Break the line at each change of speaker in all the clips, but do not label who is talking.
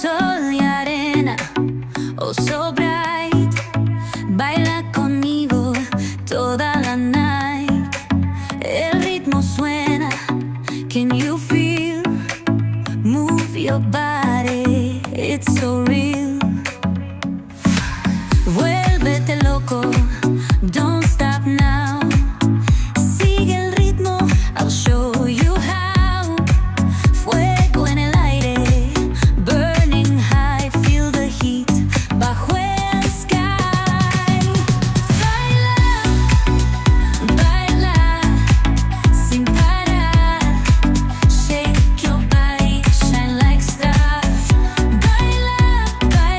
sol y arena, oh so bright. Baila conmigo toda la night. El ritmo suena, can you feel? Move your body, it's so real. Vuélvete loco, don't stop now. Sigue el ritmo, I'll show you how. Fuego en el aire, burning high, feel the heat bajo el sky. Baila, baila, sin parar. Shake your body, shine like star. Baila, baila,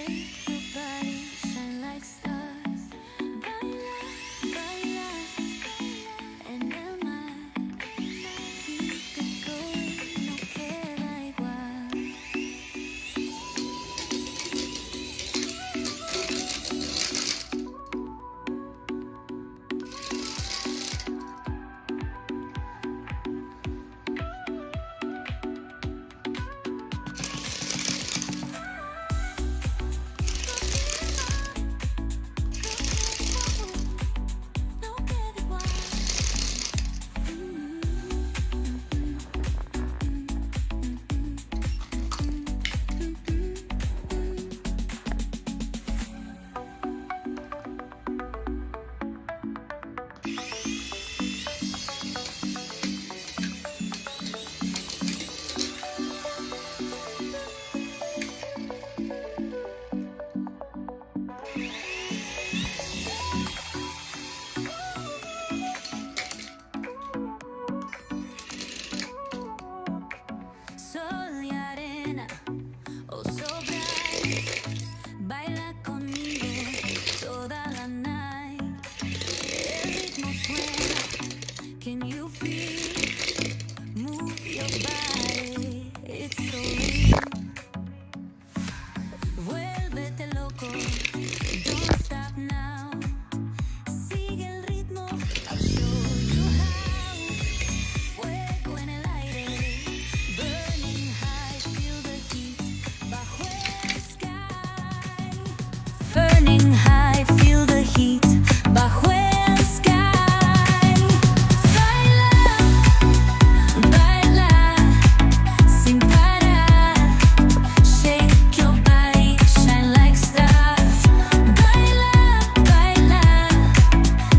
Shake your body, shine like stars. Baila, baila, en el mar. Keep it going, no queda igual. No queda igual. Sol y arena, oh so bright. Baila conmigo toda la night. El ritmo suena, can you feel? Move your body, it's so real. Vuélvete loco, don't stop now. Sigue el ritmo, I'll show you how. Fuego en el aire, burning high, feel the heat bajo el sky. Burning high, feel the heat bajo el sky. Baila, baila, sin parar. Shake your body, shine like stars. Baila, baila,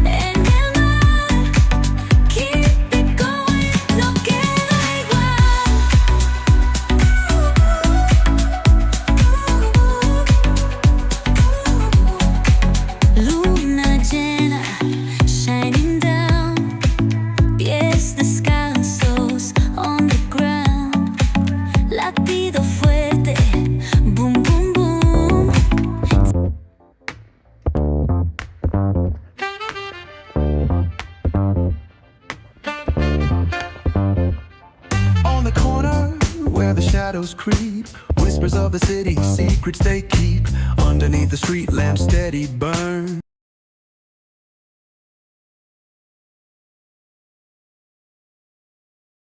en el mar. Keep it going, no queda igual. Luna llena, shining down. Pies descalzos on the ground. Latido fuerte, boom, boom, boom.
On the corner where the shadows creep, whispers of the city, secrets they keep underneath the street lamp steady burn.